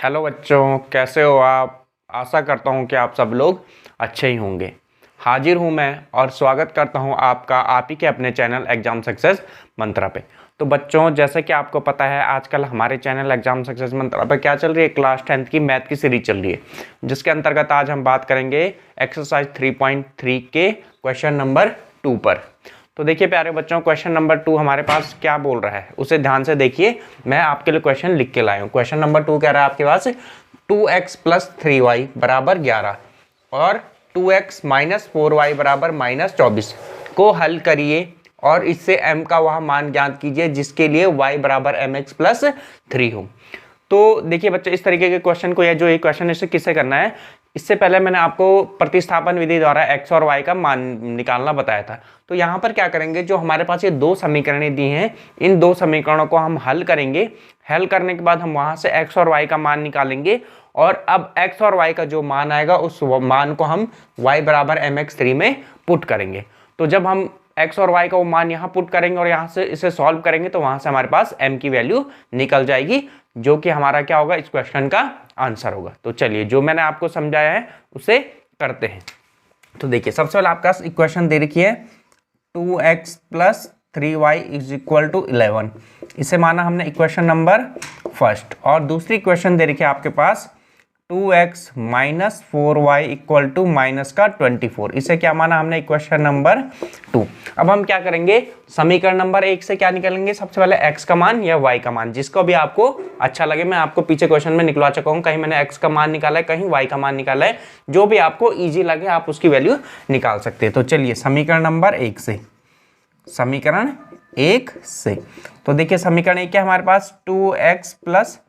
Hello बच्चों, कैसे हो आप। आशा करता हूँ कि आप सब लोग अच्छे ही होंगे। हाजिर हूँ मैं और स्वागत करता हूँ आपका आप ही के अपने चैनल एग्जाम सक्सेस मंत्रा पे। तो बच्चों, जैसे कि आपको पता है, आजकल हमारे चैनल एग्जाम सक्सेस मंत्रा पे क्या चल रही है, क्लास 10th की मैथ की सीरीज चल रही है, जिसके अंतर्गत आज हम बात करेंगे एक्सरसाइज 3.3 के क्वेश्चन नंबर 2 पर। तो देखिए प्यारे बच्चों, क्वेश्चन नंबर 2 हमारे पास क्या बोल रहा है उसे ध्यान से देखिए। मैं आपके लिए क्वेश्चन लिख के लाया हूँ। क्वेश्चन नंबर 2 कह रहा है आपके पास 2x + 3y = 11 और 2x - 4y = -24 को हल करिए और इससे m का वह मान ज्ञात कीजिए जिसके लिए y = mx + 3 हो। तो देखिए बच्चे, इस तरीके के क्वेश्चन को, या जो ये क्वेश्चन इसे किससे करना है, इससे पहले मैंने आपको प्रतिस्थापन विधि द्वारा x और y का मान निकालना बताया था। तो यहाँ पर क्या करेंगे, जो हमारे पास ये दो समीकरणें दी हैं, इन दो समीकरणों को हम हल करेंगे। हल करने के बाद हम वहाँ से x और y का मान निकालेंगे और अब x और y का जो मान आएगा उस मान को हम y = mx3 में पुट करेंगे। तो जब हम x और y का वो मान यहाँ पुट करेंगे और यहाँ से इसे सॉल्व करेंगे तो वहाँ से हमारे पास m की वैल्यू निकल जाएगी, जो कि हमारा क्या होगा, इस क्वेश्चन का आंसर होगा। तो चलिए, जो मैंने आपको समझाया है उसे करते हैं। तो देखिए, सबसे पहले आपका इक्वेशन दे रखी है 2x + 3y = 11। इसे माना हमने इक्वेशन नंबर फर्स्ट। और दूसरी इक्वेशन दे रखी है आपके पास 2x - 4y = -24। इसे क्या माना हमने, इक्वेशन नंबर 2। अब हम क्या करेंगे, समीकरण नंबर 1 से क्या निकालेंगे, सबसे पहले x का मान या y का मान, जिसको भी आपको अच्छा लगे। मैं आपको पीछे क्वेश्चन में निकलवा चुका हूँ, कहीं मैंने x का मान निकाला है, कहीं y का मान निकाला है। जो भी आपको ईजी लगे आप उसकी वैल्यू निकाल सकते हैं। तो चलिए समीकरण नंबर 1 से, समीकरण 1 से। तो देखिए समीकरण 1 क्या हमारे पास, 2x +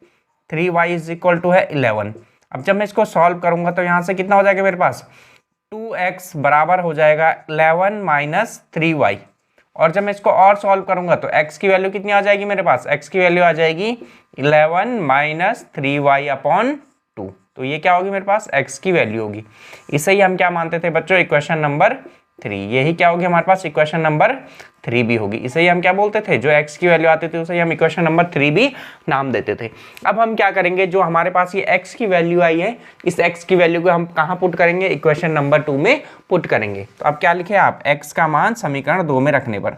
3y = 11। अब जब मैं इसको सॉल्व करूंगा तो यहां से कितना हो जाएगा मेरे पास, 2x बराबर हो जाएगा 11 - 3y। और जब मैं इसको और सॉल्व करूंगा तो x की वैल्यू कितनी आ जाएगी मेरे पास, x की वैल्यू आ जाएगी 11 - 3y/2। तो ये क्या होगी मेरे पास, x की वैल्यू होगी। इसे ही हम क्या मानते थे बच्चों, इक्वेशन नंबर 3। यही क्या होगी हमारे पास, इक्वेशन नंबर 3 भी होगी। इसे ही हम क्या बोलते थे, जो x की वैल्यू आती थी उसे ही हम इक्वेशन नंबर 3 भी नाम देते थे। अब हम क्या करेंगे, जो हमारे पास ये x की वैल्यू आई है, इस x की वैल्यू को हम कहाँ पुट करेंगे, इक्वेशन नंबर 2 में पुट करेंगे। तो अब क्या लिखे आप, x का मान समीकरण 2 में रखने पर,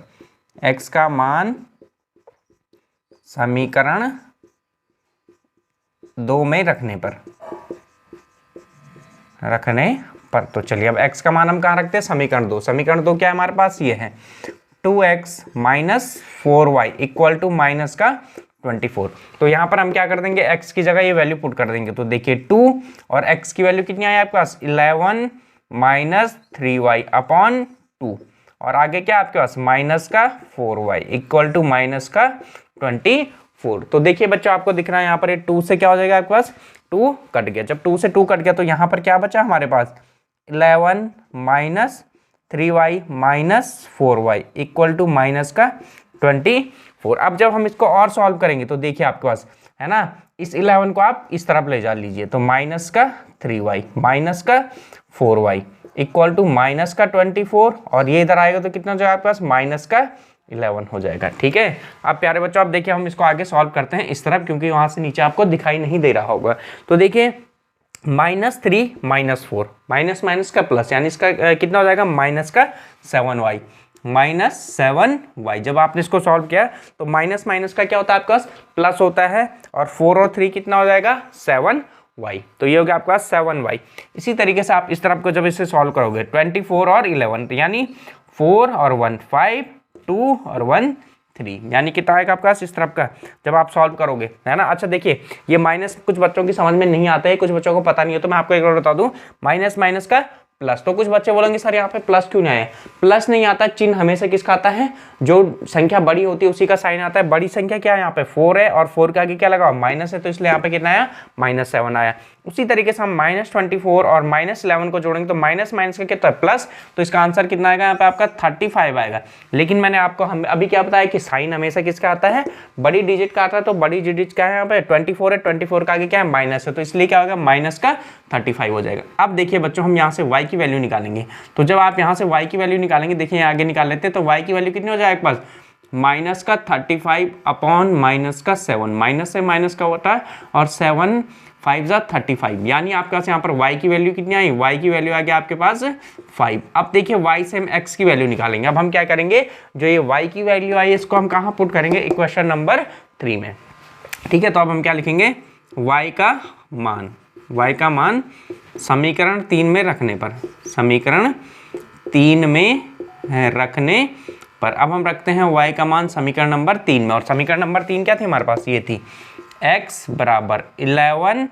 x का मान समीकरण 2 में रखने पर तो चलिए अब x का मान हम कहाँ रखते हैं, समीकरण 2। समीकरण 2 क्या है हमारे पास, ये है 2x - 4y = -24। तो यहाँ पर हम क्या कर देंगे, x की जगह ये वैल्यू पुट कर देंगे। तो देखिए 2 और x की वैल्यू कितनी आई आपके पास, 11 - 3y/2। और आगे क्या आपके पास, -4y = -24। तो देखिए बच्चों, आपको दिख रहा है यहाँ पर ये 2 से क्या हो जाएगा आपके पास, 2 कट गया। जब 2 से 2 कट गया तो यहाँ पर क्या बचा हमारे पास, 11 - 3y - 4y = -24। अब जब हम इसको और सॉल्व करेंगे तो देखिए आपके पास है ना, इस 11 को आप इस तरफ ले जा लीजिए तो -3y - 4y = -24। और ये इधर आएगा तो कितना हो जाएगा आपके पास, -11 हो जाएगा। ठीक है। अब प्यारे बच्चों, अब देखिए हम इसको आगे सॉल्व करते हैं इस तरफ, क्योंकि वहां से नीचे आपको दिखाई नहीं दे रहा होगा। तो देखिए -3 - 4, माइनस माइनस का प्लस, यानी इसका कितना हो जाएगा, -7y -7y। जब आपने इसको सॉल्व किया तो माइनस माइनस का क्या होता है आपके पास, प्लस होता है। और 4 और 3 कितना हो जाएगा, 7y। तो ये हो गया आपके पास 7y। इसी तरीके से आप इस तरफ को जब इसे सॉल्व करोगे, 24 और 11, यानी 4 और 1 5, 2 और 1 3, यानी कितना आएगा आपका इस तरफ का जब आप सॉल्व करोगे, है ना। अच्छा देखिए, ये माइनस कुछ बच्चों की समझ में नहीं आता है, कुछ बच्चों को पता नहीं है, तो मैं आपको एक बार बता दूं, माइनस माइनस का प्लस। तो कुछ बच्चे बोलेंगे सर यहाँ पे प्लस क्यों नहीं आया, प्लस नहीं आता, चिन्ह हमेशा किसका आता है, जो संख्या बड़ी होती है उसी का साइन आता है। बड़ी संख्या क्या है, यहाँ पे 4 है और 4 के आगे क्या लगा, माइनस है, तो इसलिए यहाँ पे कितना आया, -7 आया। उसी तरीके से हम -24 और -11 को जोड़ेंगे तो माइनस माइनस का कितना है, प्लस, तो इसका आंसर कितना आएगा यहाँ पे आपका 35 आएगा। लेकिन मैंने आपको अभी क्या बताया कि साइन हमेशा किसका आता है, बड़ी डिजिट का आता है। तो बड़ी डिजिट क्या है यहाँ पे, 24 है, 24 का आगे क्या है, माइनस है, तो इसलिए क्या होगा, -35 हो जाएगा। अब देखिए बच्चों, हम यहाँ से y की वैल्यू निकालेंगे। तो जब आप यहाँ से y की वैल्यू निकालेंगे, देखिए आगे निकाल लेते हैं, तो y की वैल्यू कितनी हो जाएगा पास, -35 अपॉन -7, माइनस से माइनस का होता है और 7 5 ज़ा 35, यानी आपके पास यहाँ पर y की वैल्यू कितनी आई, y की वैल्यू आ गया आपके पास 5। अब देखिए y से हम x की वैल्यू निकालेंगे। अब हम क्या करेंगे, जो ये y की वैल्यू आई इसको हम कहाँ पुट करेंगे, इक्वेशन नंबर 3 में। ठीक है, तो अब हम क्या लिखेंगे, y का मान समीकरण 3 में रखने पर, समीकरण 3 में रखने पर अब हम रखते हैं y का मान समीकरण नंबर 3 में। और समीकरण नंबर 3 क्या थी हमारे पास, ये थी x बराबर 11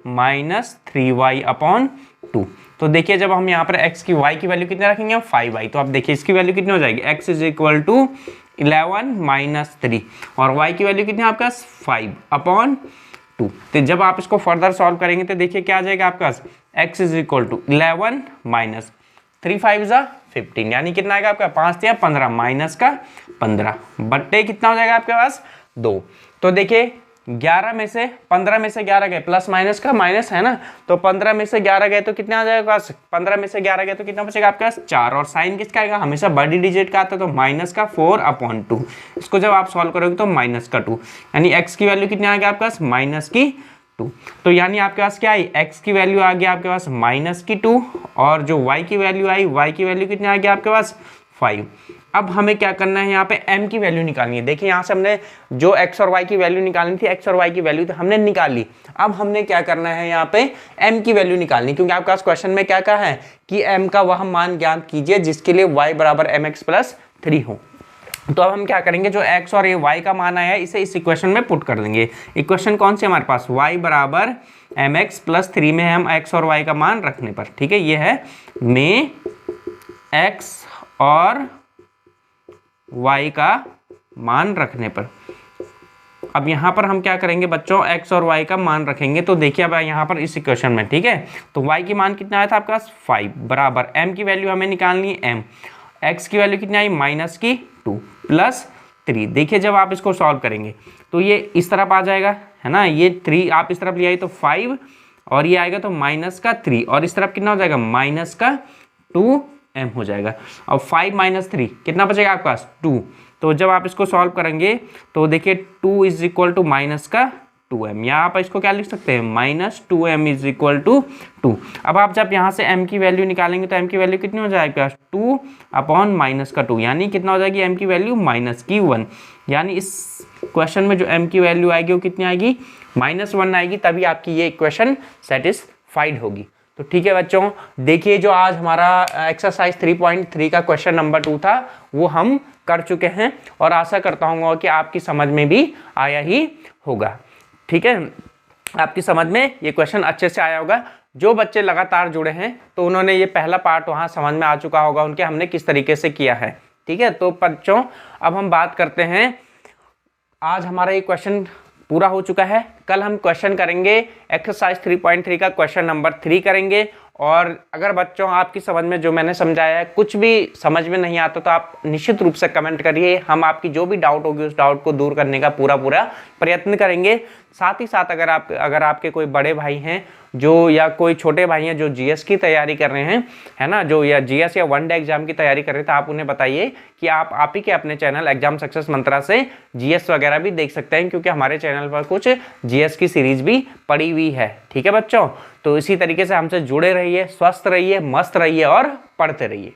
माइनस 3y अपॉन 2। तो देखिए जब हम यहाँ पर x की y की वैल्यू कितने रखेंगे, 5y, तो अब देखिए इसकी वैल्यू कितनी हो जाएगी, x is equal to 11 minus 3 और y की वैल्यू कितनी है आपके पास 5 अपॉन 2। तो जब आप इसको फर्दर सॉल्व करेंगे तो देखिए क्या आ जाएगा आपके पास, x is equal to 11 minus 3 5 ज़ा 15, यानी कितना आएगा आपका 5 या 15 माइनस का 15 बट्टे कितना हो जाएगा आपके पास 2। तो देखिए 11 में से 15 में से 11 गए, प्लस माइनस का माइनस है ना, तो 15 में से 11 गए तो कितना आ जाएगा, 15 में से 11 गए तो कितना बचेगा आपके पास 4। और साइन किसका आएगा, हमेशा बड़ी डिजिट का आता है, तो माइनस का 4 अपॉन 2। इसको जब आप सॉल्व करोगे तो माइनस का 2, यानी x की वैल्यू कितनी आ गया आपके पास, माइनस की 2। तो यानी आपके पास क्या आई, x की वैल्यू आ गया आपके पास माइनस की 2 और जो y की वैल्यू आई, y की वैल्यू कितनी आ गया आपके पास 5। अब हमें क्या करना है, यहाँ पे m की वैल्यू निकालनी है। देखिए यहाँ से हमने जो x और y की वैल्यू निकालनी थी, x और y की वैल्यू तो हमने निकाल ली। अब हमने क्या करना है, यहाँ पे m की वैल्यू निकालनी, क्योंकि आपके पास क्वेश्चन में क्या कहा है कि m का वह मान ज्ञात कीजिए जिसके लिए y बराबर mx प्लस 3 हो। तो अब हम क्या करेंगे, जो x और ये y का मान आया है इसे इस इक्वेशन में पुट कर देंगे। इक्वेशन कौन सी हमारे पास, y बराबर mx प्लस 3 में हम x और y का मान रखने पर, ठीक है, ये है में x और y का मान रखने पर। अब यहाँ पर हम क्या करेंगे बच्चों, x और y का मान रखेंगे। तो देखिए अब यहाँ पर इस इक्वेशन में, ठीक है, तो y की मान कितना आया था आपके पास 5 बराबर m की वैल्यू हमें निकालनी है m, x की वैल्यू कितनी आई माइनस की 2 प्लस 3। देखिए जब आप इसको सॉल्व करेंगे तो ये इस तरफ आ जाएगा, है ना, ये 3 आप इस तरफ ले आइए तो 5 और ये आएगा तो माइनस का 3 और इस तरफ कितना हो जाएगा, माइनस का 2m हो जाएगा। अब 5 माइनस 3 कितना बचेगा आपके पास 2। तो जब आप इसको सॉल्व करेंगे तो देखिए 2 इज इक्वल टू माइनस का 2m, यहाँ आप इसको क्या लिख सकते हैं, minus 2m is equal to 2। अब आप जब यहाँ से m की वैल्यू निकालेंगे तो m की वैल्यू कितनी हो जाएगी, 2 अपॉन माइनस का 2, यानी कितना हो जाएगी m की वैल्यू माइनस की 1। यानी इस क्वेश्चन में जो m की वैल्यू आएगी वो कितनी आएगी, -1 आएगी, तभी आपकी ये इक्वेशन सेटिस्फाइड होगी। तो ठीक है बच्चों, देखिए जो आज हमारा एक्सरसाइज 3.3 का क्वेश्चन नंबर 2 था वो हम कर चुके हैं और आशा करता हूँ कि आपकी समझ में भी आया ही होगा। ठीक है, आपकी समझ में ये क्वेश्चन अच्छे से आया होगा। जो बच्चे लगातार जुड़े हैं तो उन्होंने ये पहला पार्ट वहाँ समझ में आ चुका होगा उनके, हमने किस तरीके से किया है। ठीक है, तो बच्चों अब हम बात करते हैं, आज हमारा ये क्वेश्चन पूरा हो चुका है। कल हम क्वेश्चन करेंगे एक्सरसाइज 3.3 का क्वेश्चन नंबर 3 करेंगे। और अगर बच्चों आपकी समझ में जो मैंने समझाया है कुछ भी समझ में नहीं आता तो आप निश्चित रूप से कमेंट करिए, हम आपकी जो भी डाउट होगी उस डाउट को दूर करने का पूरा प्रयत्न करेंगे। साथ ही साथ अगर आपके कोई बड़े भाई हैं जो या कोई छोटे भाई हैं जो जीएस की तैयारी कर रहे हैं, है ना, जो या जीएस या वन डे एग्जाम की तैयारी कर रहे हैं, तो आप उन्हें बताइए कि आप ही के अपने चैनल एग्जाम सक्सेस मंत्रा से जीएस वगैरह भी देख सकते हैं, क्योंकि हमारे चैनल पर कुछ जीएस की सीरीज भी पड़ी हुई है। ठीक है बच्चों, तो इसी तरीके से हमसे जुड़े रहिए, स्वस्थ रहिए, मस्त रहिए और पढ़ते रहिए।